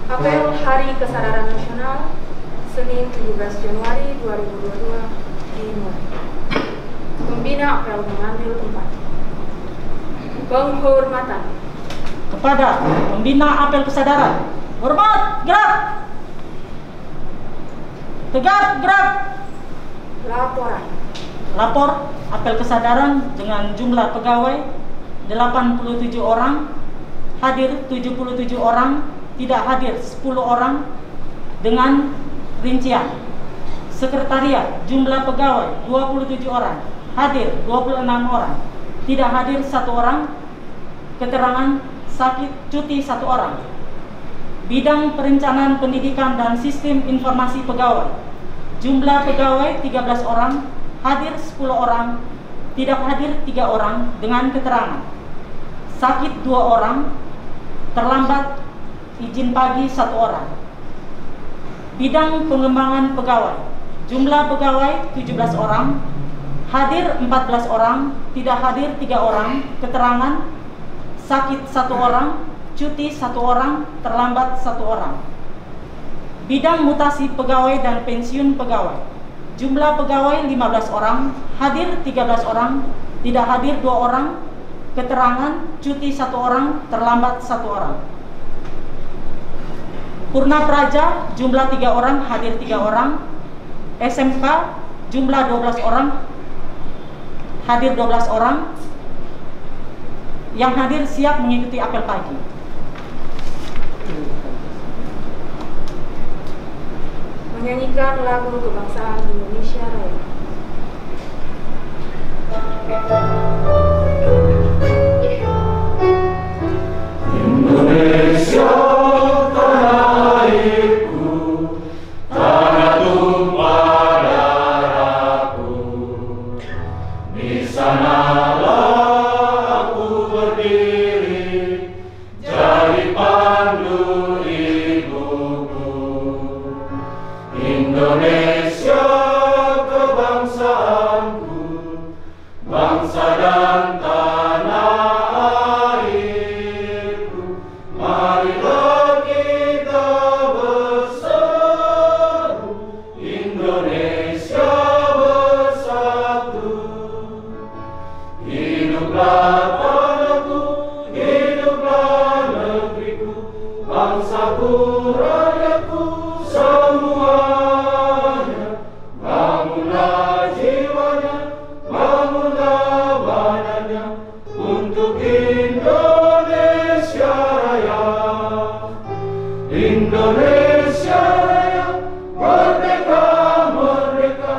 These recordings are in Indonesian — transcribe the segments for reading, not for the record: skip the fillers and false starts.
Apel Hari Kesadaran Nasional, Senin 17 Januari 2022 dimulai. Pembina apel mengambil tempat. Penghormatan kepada pembina apel kesadaran. Hormat, gerak. Tegak, gerak. Laporan. Lapor apel kesadaran dengan jumlah pegawai 87 orang, hadir 77 orang, tidak hadir 10 orang, dengan rincian. Sekretariat jumlah pegawai 27 orang, hadir 26 orang, tidak hadir 1 orang, keterangan sakit cuti 1 orang. Bidang perencanaan pendidikan dan sistem informasi pegawai, jumlah pegawai 13 orang, hadir 10 orang, tidak hadir 3 orang, dengan keterangan sakit 2 orang, terlambat izin pagi 1 orang. Bidang pengembangan pegawai, jumlah pegawai 17 orang, hadir 14 orang, tidak hadir 3 orang, keterangan sakit 1 orang, cuti 1 orang, terlambat 1 orang. Bidang mutasi pegawai dan pensiun pegawai, jumlah pegawai 15 orang, hadir 13 orang, tidak hadir 2 orang, keterangan cuti 1 orang, terlambat 1 orang. Purna Praja jumlah 3 orang, hadir 3 orang. SMK jumlah 12 orang, hadir 12 orang. Yang hadir siap mengikuti apel pagi. Menyanyikan lagu kebangsaan Indonesia Raya. Indonesia tanah airku, tanah tumpah darahku. Di sanalah aku berdiri, jadi pandu ibuku. Indonesia kebangsaanku, bangsa dan tanah airku. Marilah kita bersatu, Indonesia bersatu. Hiduplah tanahku, hiduplah negeriku, bangsaku, rakyatku, semuanya. Bangunlah jiwanya, bangunlah badannya, untuk Indonesia Raya. Indonesia Raya, merdeka, merdeka,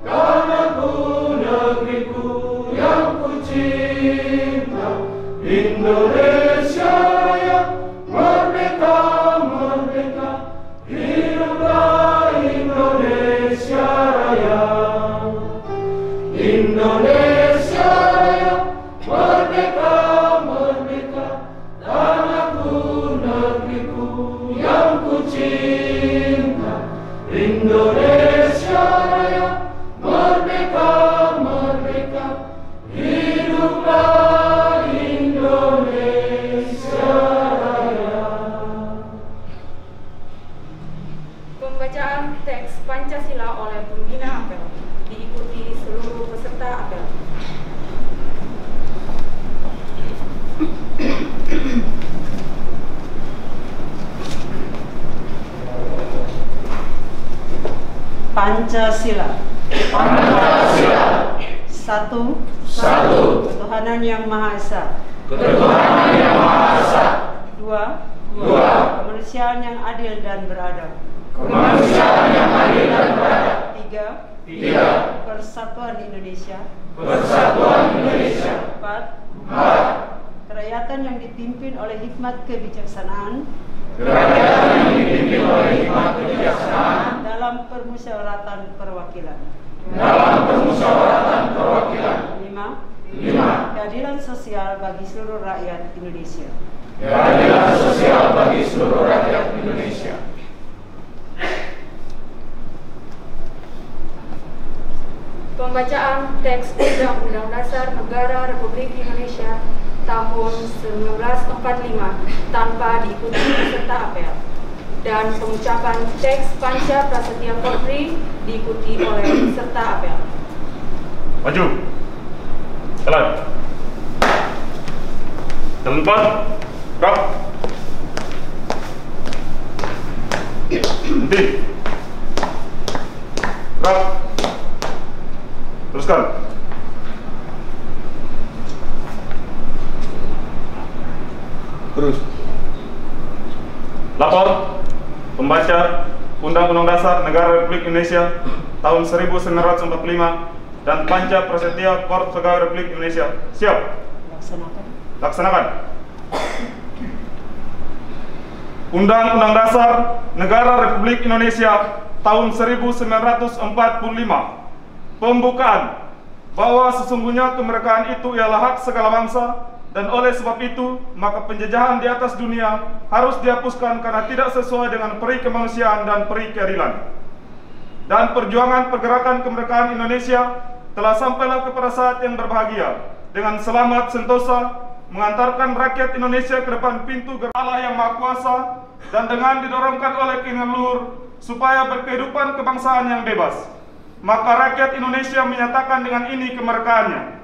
tanahku, negeriku yang ku cinta. Indonesia Raya, merdeka, merdeka, hiduplah Indonesia Raya. Indonesia Raya, merdeka, merdeka, tanahku, negeriku yang ku cinta. Indonesia Raya, merdeka, merdeka, hiduplah Indonesia Raya. Pembacaan teks Pancasila oleh pembina apel diikuti seluruh peserta apel. Pancasila. Pancasila. Satu. Ketuhanan yang Maha Esa. Ketuhanan yang Maha Esa. Dua. Kemanusiaan yang adil dan beradab. Kemanusiaan yang adil dan beradab. Tiga. Persatuan Indonesia. Persatuan Indonesia. Empat. Kerakyatan yang dipimpin oleh hikmat kebijaksanaan. Kerakyatan yang dipimpin oleh hikmat kebijaksanaan. Dalam permusyawaratan perwakilan. Lima. Keadilan sosial bagi seluruh rakyat Indonesia. Keadilan sosial bagi seluruh rakyat Indonesia. Pembacaan teks Undang-Undang Dasar Negara Republik Indonesia tahun 1945 tanpa diikuti peserta apel. dan pengucapan teks Panca Prasetya Korpri diikuti oleh peserta apel. Maju. Jalan. Tempat. Gerak. Henti. Gerak. Teruskan. Terus. Lapor. Pembaca Undang-Undang Dasar Negara Republik Indonesia tahun 1945 dan Panca Prasetya Korps Pegawai Republik Indonesia. Siap. Laksanakan. Laksanakan. Undang-Undang Dasar Negara Republik Indonesia tahun 1945. Pembukaan bahwa sesungguhnya kemerdekaan itu ialah hak segala bangsa, dan oleh sebab itu maka penjajahan di atas dunia harus dihapuskan karena tidak sesuai dengan peri kemanusiaan dan peri keadilan. Dan perjuangan pergerakan kemerdekaan Indonesia telah sampailah kepada saat yang berbahagia dengan selamat sentosa mengantarkan rakyat Indonesia ke depan pintu gerbang Allah yang Maha Kuasa, dan dengan didorongkan oleh keinginan luhur supaya berkehidupan kebangsaan yang bebas, maka rakyat Indonesia menyatakan dengan ini kemerdekaannya.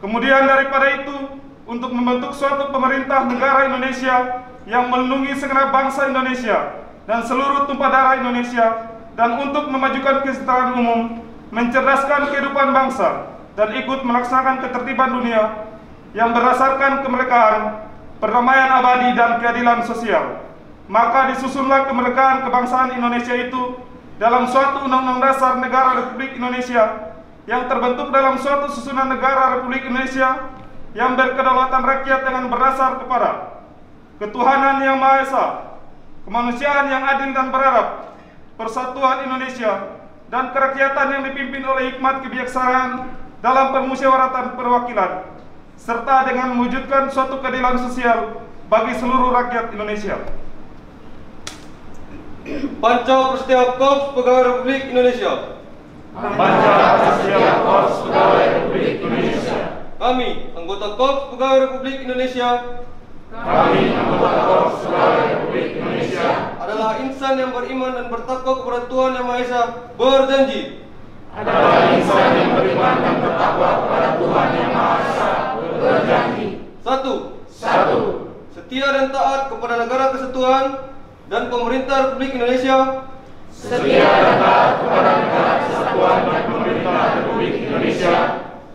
Kemudian daripada itu, untuk membentuk suatu pemerintah negara Indonesia yang melindungi segenap bangsa Indonesia dan seluruh tumpah darah Indonesia, dan untuk memajukan kesejahteraan umum, mencerdaskan kehidupan bangsa, dan ikut melaksanakan ketertiban dunia yang berdasarkan kemerdekaan, perdamaian abadi, dan keadilan sosial. Maka disusunlah kemerdekaan kebangsaan Indonesia itu dalam suatu Undang-Undang Dasar Negara Republik Indonesia yang terbentuk dalam suatu susunan negara Republik Indonesia yang berkedaulatan rakyat dengan berdasar kepada ketuhanan yang Maha Esa, kemanusiaan yang adil dan beradab, persatuan Indonesia, dan kerakyatan yang dipimpin oleh hikmat kebijaksanaan dalam permusyawaratan perwakilan, serta dengan mewujudkan suatu keadilan sosial bagi seluruh rakyat Indonesia. Panca Prasetya Korps Pegawai Republik Indonesia. Panca Prasetya Korps Pegawai Republik Indonesia. Kami, anggota Korps Pegawai Republik Indonesia, adalah insan yang beriman dan bertakwa kepada Tuhan Yang Maha Esa, berjanji. Satu. Setia dan taat kepada negara kesatuan dan pemerintah Republik Indonesia.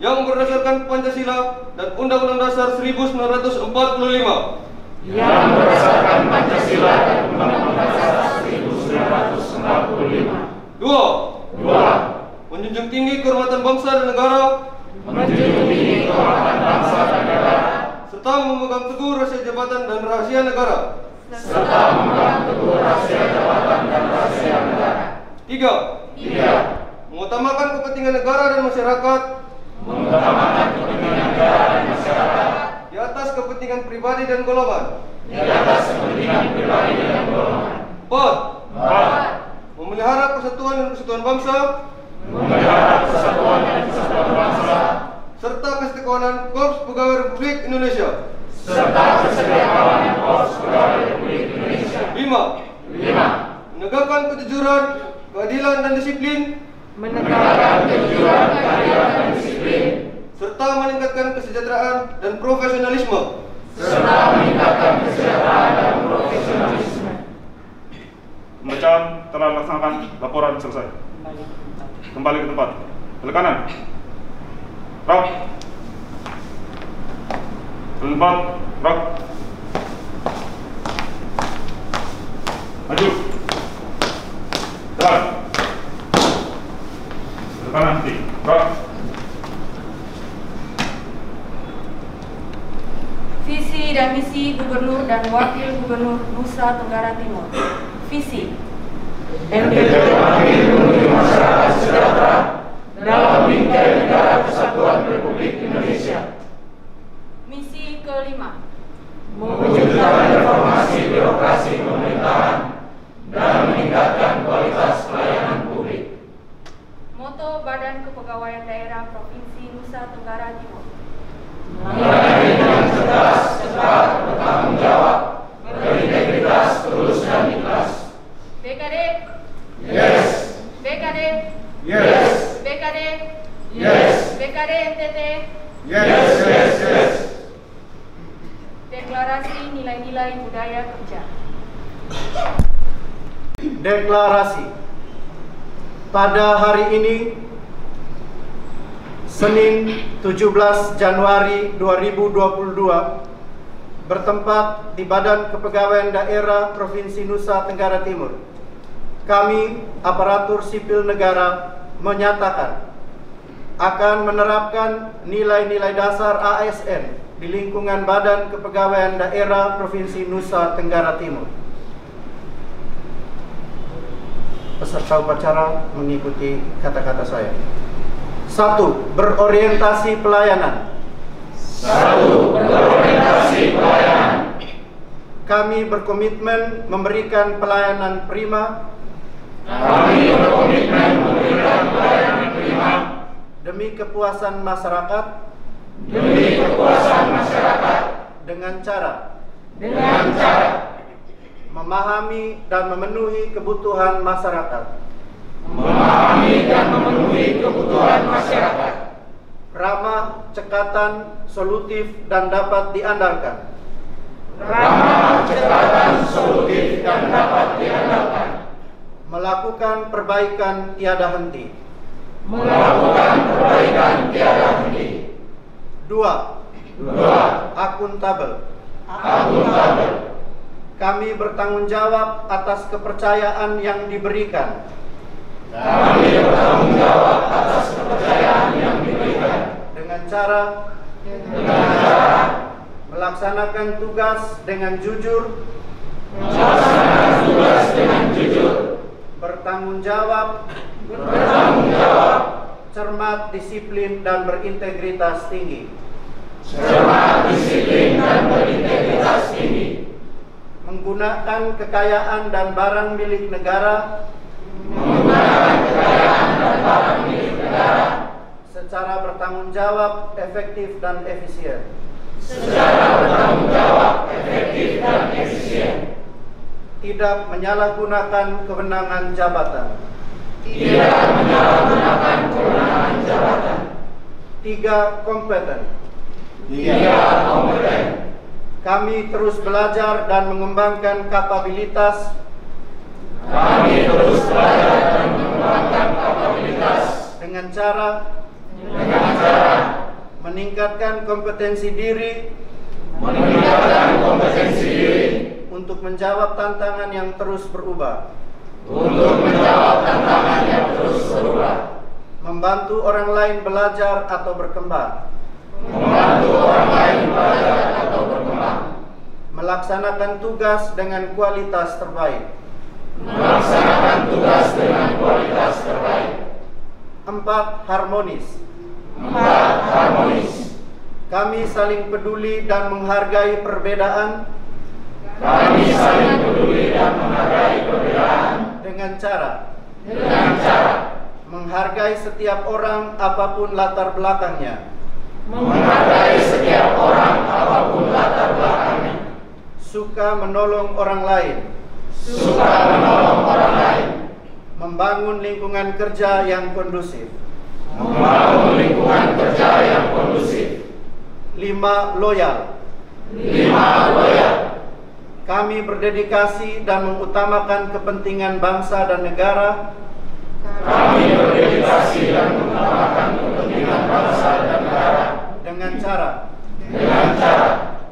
Yang berdasarkan Pancasila dan Undang-Undang Dasar 1945. Dua. Menjunjung tinggi kehormatan bangsa dan negara. Serta memegang teguh rahasia jabatan dan rahasia negara. Tiga. Mengutamakan kepentingan negara dan masyarakat. Di atas kepentingan pribadi dan golongan. Empat. Memelihara persatuan dan kesatuan bangsa. Serta kesetiakawanan Korps Pegawai Republik Indonesia. Lima. Menegakkan kejujuran, keadilan dan disiplin. Serta meningkatkan kesejahteraan dan profesionalisme. Pembacaan telah dilaksanakan, laporan selesai. Kembali ke tempat. Balik kanan. Rak. Tempat. Rak. Maju. Jalan. Balik kanan. Rak. Visi dan misi Gubernur dan Wakil Gubernur Nusa Tenggara Timur. Visi. menuju masyarakat sejahtera dalam bingkai negara kesatuan Republik Indonesia. Misi kelima. Mewujudkan reformasi birokrasi pemerintahan dan meningkatkan kualitas pelayanan publik. Moto Badan Kepegawaian Daerah Provinsi Nusa Tenggara Timur. Melayani dengan cerdas, cepat, bertanggung jawab, berintegritas, tulus dan ikhlas. Deklarasi. Pada hari ini, Senin 17 Januari 2022, bertempat di Badan Kepegawaian Daerah Provinsi Nusa Tenggara Timur, kami, aparatur sipil negara, menyatakan akan menerapkan nilai-nilai dasar ASN di lingkungan Badan Kepegawaian Daerah Provinsi Nusa Tenggara Timur. Peserta upacara mengikuti kata-kata saya. 1. Berorientasi pelayanan. 1. Berorientasi pelayanan. Kami berkomitmen memberikan pelayanan prima. Kami berkomitmen memberikan pelayanan prima Demi kepuasan masyarakat. demi kepuasan masyarakat Dengan cara memahami dan memenuhi kebutuhan masyarakat. memahami dan memenuhi kebutuhan masyarakat, Ramah, cekatan, solutif, dan dapat diandalkan. ramah, cekatan, solutif, dan dapat diandalkan, Melakukan perbaikan tiada henti. melakukan perbaikan tiada henti. 2. 2. Akuntabel. Akuntabel. Kami bertanggung jawab atas kepercayaan yang diberikan. Kami bertanggung jawab atas kepercayaan yang diberikan Dengan cara melaksanakan tugas dengan jujur, melaksanakan tugas dengan jujur, bertanggung jawab, cermat, disiplin, dan berintegritas tinggi. cermat, disiplin, dan berintegritas tinggi, Menggunakan kekayaan dan barang milik negara menggunakan kekayaan dan barang milik negara secara bertanggung jawab, efektif, dan efisien. secara bertanggung jawab, efektif, dan efisien. Tidak menyalahgunakan kewenangan jabatan. Tidak menyalahgunakan kewenangan jabatan. 3. Kompeten. 3. Kompeten. Kami terus belajar dan mengembangkan kapabilitas. Kami terus belajar dan mengembangkan kapabilitas Dengan cara meningkatkan kompetensi diri meningkatkan kompetensi diri untuk menjawab tantangan yang terus berubah. untuk menjawab tantangan yang terus berubah, Membantu orang lain belajar atau berkembang. membantu orang lain belajar atau berkembang, Melaksanakan tugas dengan kualitas terbaik. melaksanakan tugas dengan kualitas terbaik. 4. Harmonis. 4. Harmonis. Kami saling peduli dan menghargai perbedaan Kami saling peduli dan menghargai perbedaan dengan cara menghargai setiap orang apapun latar belakangnya. setiap orang apapun latar belakangnya, Suka menolong orang lain. suka menolong orang lain, Membangun lingkungan kerja yang kondusif. membangun lingkungan kerja yang kondusif. 5. Loyal. 5. Loyal. Kami berdedikasi dan mengutamakan kepentingan bangsa dan negara Kami berdedikasi dan mengutamakan kepentingan bangsa dan negara dengan cara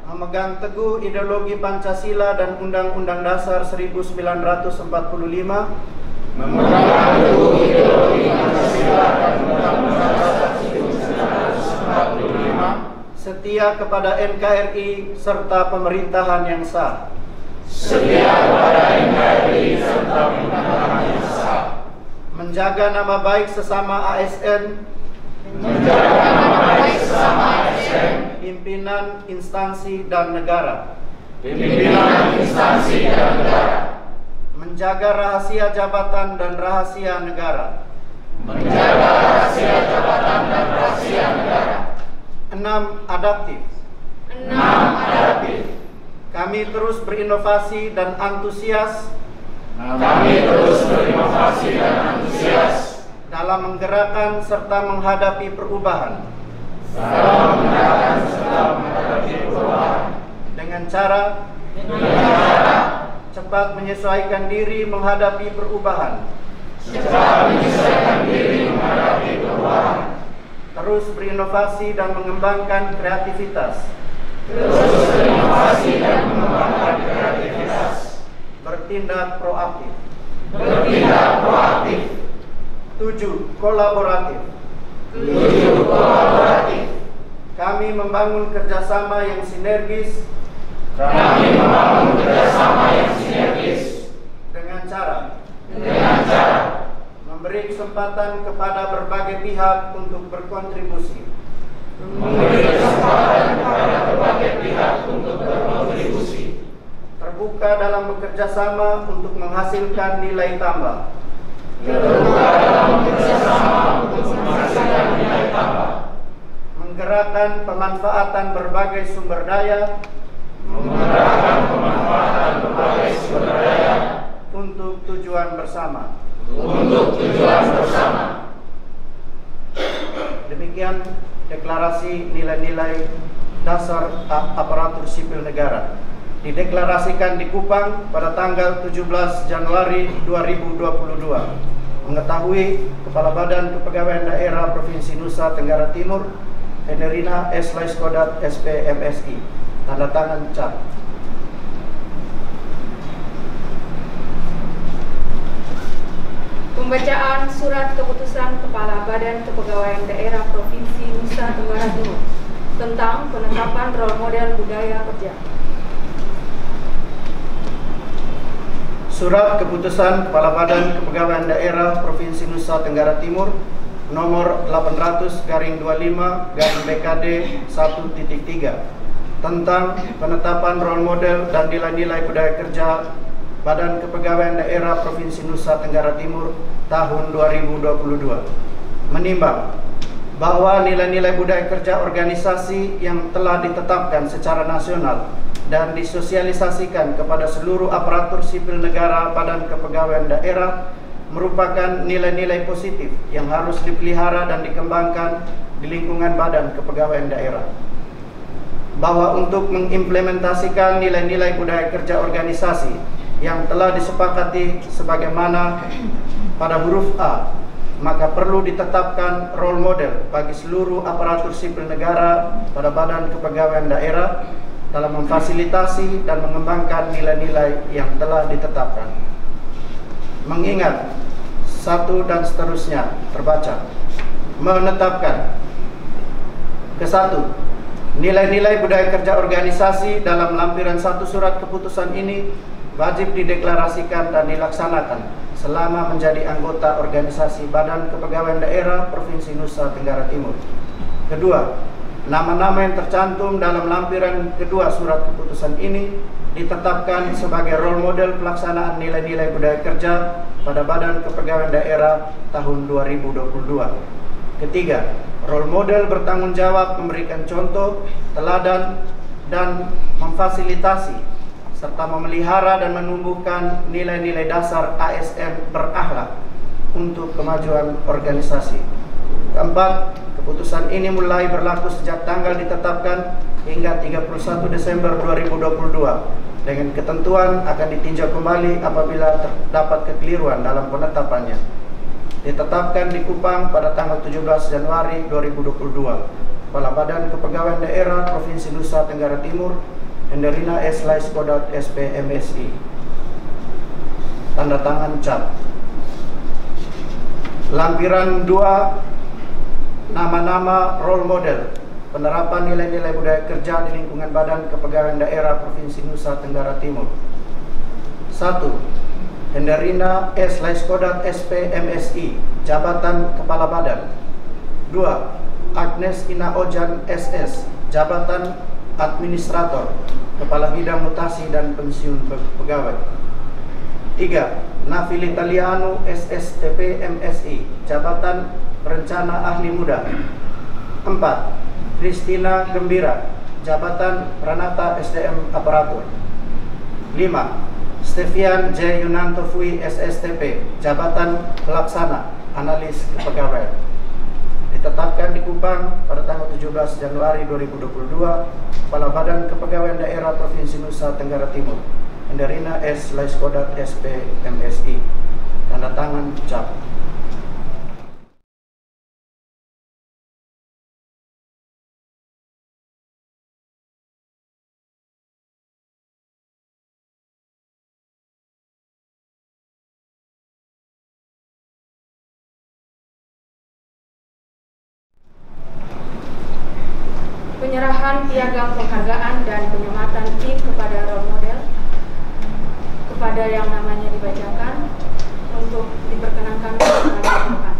memegang teguh ideologi Pancasila dan Undang-Undang Dasar 1945, memegang teguh ideologi Pancasila dan Undang-Undang Dasar 1945, setia kepada NKRI serta pemerintahan yang sah, setia kepada NKRI serta pemerintahan yang sah, menjaga nama baik sesama ASN, menjaga nama baik sesama ASN, pimpinan instansi dan negara, pimpinan instansi dan negara, menjaga rahasia jabatan dan rahasia negara. menjaga rahasia jabatan dan rahasia negara. 6. Adaptif. 6. Adaptif. Kami terus berinovasi dan antusias Kami terus berinovasi dan antusias dalam menggerakkan serta menghadapi perubahan menghadapi perubahan dengan cara cepat menyesuaikan diri menghadapi perubahan, terus berinovasi dan mengembangkan kreativitas, bertindak proaktif. 7. Kolaboratif. Kami membangun kerjasama yang sinergis dengan cara memberi kesempatan kepada berbagai pihak untuk berkontribusi, terbuka dalam bekerja sama untuk menghasilkan nilai tambah, menggerakkan pemanfaatan berbagai sumber daya untuk tujuan bersama. Demikian deklarasi nilai-nilai dasar aparatur sipil negara dideklarasikan di Kupang pada tanggal 17 Januari 2022. Mengetahui Kepala Badan Kepegawaian Daerah Provinsi Nusa Tenggara Timur, Henderina S. Laiskodat SP MSI. Tanda tangan cap. Pembacaan Surat Keputusan Kepala Badan Kepegawaian Daerah Provinsi Nusa Tenggara Timur tentang penetapan role model budaya kerja. Surat Keputusan Kepala Badan Kepegawaian Daerah Provinsi Nusa Tenggara Timur nomor 800/25/BKD 1.3 tentang penetapan role model dan nilai-nilai budaya kerja Badan Kepegawaian Daerah Provinsi Nusa Tenggara Timur tahun 2022. Menimbang bahwa nilai-nilai budaya kerja organisasi yang telah ditetapkan secara nasional dan disosialisasikan kepada seluruh aparatur sipil negara Badan Kepegawaian Daerah merupakan nilai-nilai positif yang harus dipelihara dan dikembangkan di lingkungan Badan Kepegawaian Daerah. Bahwa untuk mengimplementasikan nilai-nilai budaya kerja organisasi yang telah disepakati sebagaimana pada huruf A, maka perlu ditetapkan role model bagi seluruh aparatur sipil negara pada Badan Kepegawaian Daerah dalam memfasilitasi dan mengembangkan nilai-nilai yang telah ditetapkan. Mengingat satu dan seterusnya terbaca, menetapkan ke-1, nilai-nilai budaya kerja organisasi dalam lampiran 1 surat keputusan ini wajib dideklarasikan dan dilaksanakan selama menjadi anggota organisasi Badan Kepegawaian Daerah Provinsi Nusa Tenggara Timur. Kedua, nama-nama yang tercantum dalam lampiran kedua surat keputusan ini ditetapkan sebagai role model pelaksanaan nilai-nilai budaya kerja pada Badan Kepegawaian Daerah tahun 2022. Ketiga, role model bertanggung jawab memberikan contoh, teladan, dan memfasilitasi serta memelihara dan menumbuhkan nilai-nilai dasar ASN berakhlak untuk kemajuan organisasi. Keempat, keputusan ini mulai berlaku sejak tanggal ditetapkan hingga 31 Desember 2022 dengan ketentuan akan ditinjau kembali apabila terdapat kekeliruan dalam penetapannya. Ditetapkan di Kupang pada tanggal 17 Januari 2022. Kepala Badan Kepegawaian Daerah Provinsi Nusa Tenggara Timur, Henderina S. Laiskodat SP MSI. Tanda tangan cap. Lampiran 2, nama-nama role model penerapan nilai-nilai budaya kerja di lingkungan Badan Kepegawaian Daerah Provinsi Nusa Tenggara Timur. 1. Henderina S. Laiskodat SP MSI, Jabatan Kepala Badan. 2. Agnes Ina Ojan SS, Jabatan Administrator, Kepala Bidang Mutasi dan Pensiun Pegawai. 3. Nafili Taliano SSTP MSI, Jabatan Perencana Ahli Muda. 4. Kristina Gembira, Jabatan Pranata SDM Aparatur. 5. Stevian J. Yunanto Fui SSTP, Jabatan Pelaksana Analis Kepegawaian. Ditetapkan di Kupang pada tanggal 17 Januari 2022, Kepala Badan Kepegawaian Daerah Provinsi Nusa Tenggara Timur, Enderina S. Laiskodat SP MSI. Tanda tangan cap. Penyerahan piagam penghargaan dan penyematan tim kepada role model kepada yang namanya dibacakan untuk diperkenankan mengajukan.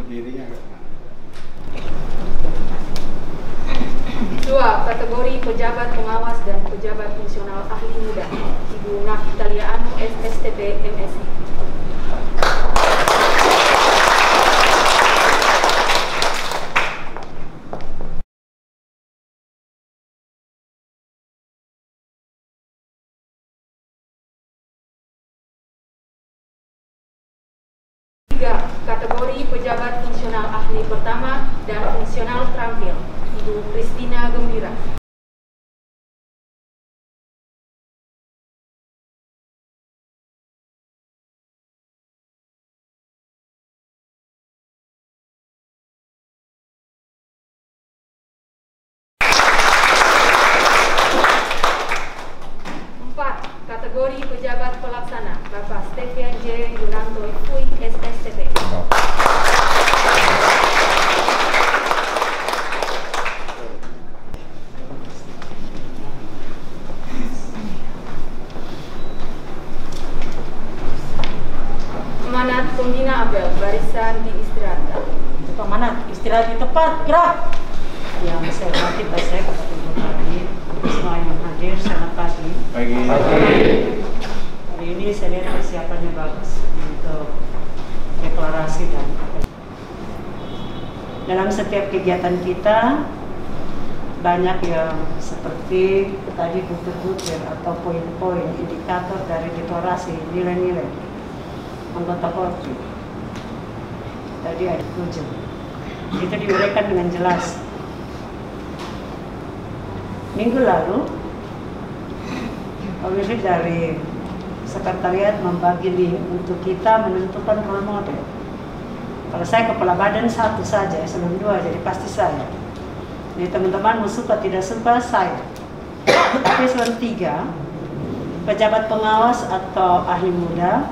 Berdirinya enggak? 2. Kategori pejabat pengawas dan pejabat fungsional ahli muda, Ibu Nafitalia Anu SSTP MSI. Kategori pejabat fungsional ahli pertama dan fungsional terampil, Ibu Kristina Gembira. 4. Kategori pejabat pelaksana, Bapak Stevian J. Yunanto Fui SSTP. Amanat Pembina Apel, barisan diistirahatkan. Amanat, istirahat di tempat, gerak. Yang saya hormati Bapak kepada Ibu Tadi, semua yang hadir, selamat pagi. Pagi. Hari ini saya lihat persiapannya bagus untuk deklarasi dan dalam setiap kegiatan kita banyak yang seperti tadi butir-butir atau poin-poin indikator dari deklarasi nilai-nilai anggota Polri. Tadi ada 7. Itu diuraikan dengan jelas. Minggu lalu, Komisi dari Sekretariat membagi link untuk kita menentukan role model. Kalau saya kepala badan satu saja, sebelum 2, jadi pasti saya. Jadi teman-teman mau suka tidak suka saya. Tapi sebelum 3, pejabat pengawas atau ahli muda.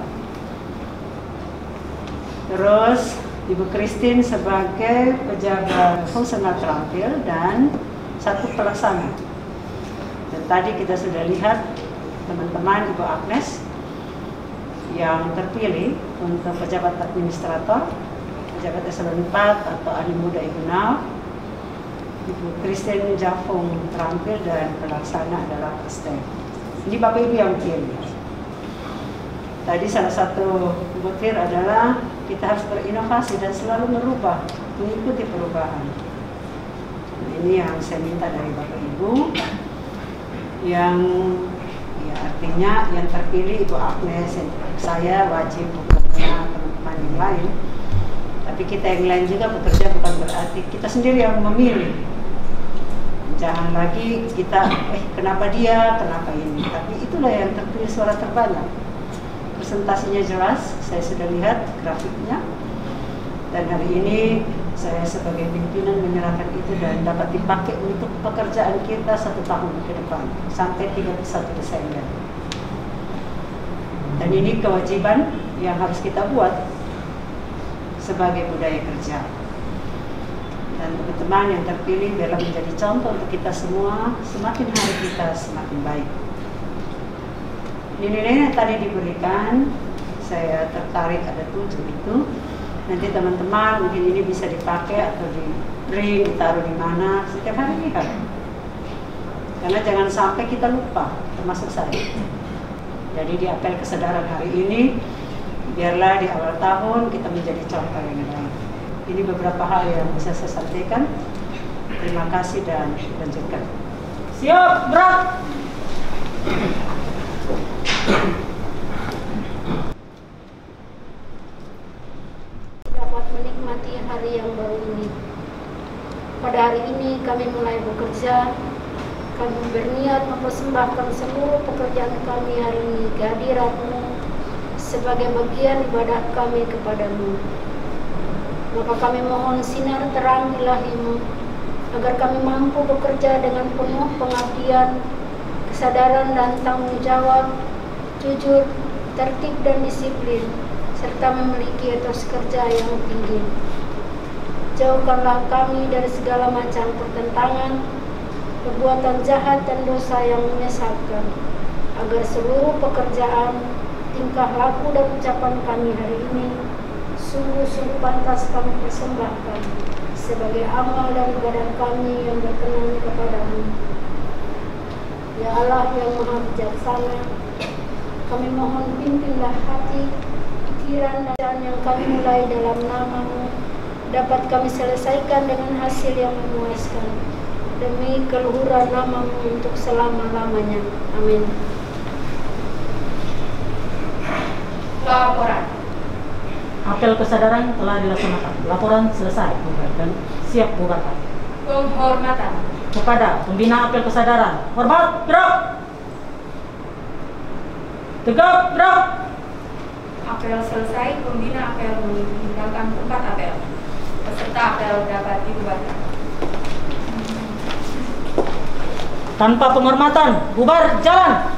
Terus Ibu Christine sebagai pejabat fungsional terampil dan 1 pelaksana. Dan tadi kita sudah lihat teman-teman Ibu Agnes yang terpilih untuk pejabat administrator, pejabat eselon 4 atau ahli muda Ibu Nau, Ibu Christine Jafung terampil dan pelaksana adalah Kristen. Ini Bapak Ibu yang pilih. Tadi salah satu butir adalah kita harus berinovasi dan selalu merubah, mengikuti perubahan. Ini yang saya minta dari Bapak Ibu, yang ya artinya yang terpilih Ibu Agnes, saya wajib bukannya teman-teman yang lain, tapi kita yang lain juga bekerja bukan berarti kita sendiri yang memilih. Jangan lagi kita kenapa dia, kenapa ini, tapi itulah yang terpilih suara terbanyak. Presentasinya jelas, saya sudah lihat grafiknya, dan hari ini saya sebagai pimpinan menyerahkan itu dan dapat dipakai untuk pekerjaan kita 1 tahun ke depan sampai 31 Desember. Dan ini kewajiban yang harus kita buat sebagai budaya kerja. Dan teman-teman yang terpilih biarlah menjadi contoh untuk kita semua, semakin hari kita semakin baik. Nilai-nilai yang tadi diberikan, saya tertarik ada 7 itu. Nanti teman-teman mungkin ini bisa dipakai atau di print, ditaruh di mana, setiap hari lihat. Karena jangan sampai kita lupa, termasuk saya. Jadi di apel kesadaran hari ini, biarlah di awal tahun kita menjadi contoh yang baik. Ini beberapa hal yang bisa saya sampaikan. Terima kasih dan lanjutkan. Siap, gerak. Pada hari ini kami mulai bekerja. Kami berniat mempersembahkan seluruh pekerjaan kami hari ini kehadirat-Mu sebagai bagian ibadah kami kepadamu. Maka kami mohon sinar terang ilahi-Mu agar kami mampu bekerja dengan penuh pengabdian, kesadaran dan tanggung jawab, jujur, tertib dan disiplin, serta memiliki etos kerja yang tinggi. Jauhkanlah kami dari segala macam pertentangan, perbuatan jahat dan dosa yang menyesatkan, agar seluruh pekerjaan, tingkah laku dan ucapan kami hari ini sungguh-sungguh pantas kami persembahkan sebagai amal dan ibadah kami yang berkenan kepadamu. Ya Allah yang maha bijaksana, kami mohon pimpinlah hati, pikiran dan yang kami mulai dalam nama-Mu dapat kami selesaikan dengan hasil yang memuaskan demi keluhuran nama-Mu untuk selama-lamanya. Amin. Laporan. Apel kesadaran telah dilaksanakan. Laporan selesai dan siap bubarkan. Penghormatan. Kepada pembina apel kesadaran, hormat, gerak. Tegap, gerak. Apel selesai, pembina apel meninggalkan tempat apel. Peserta apel dapat dibubarkan. Tanpa penghormatan, bubar, jalan.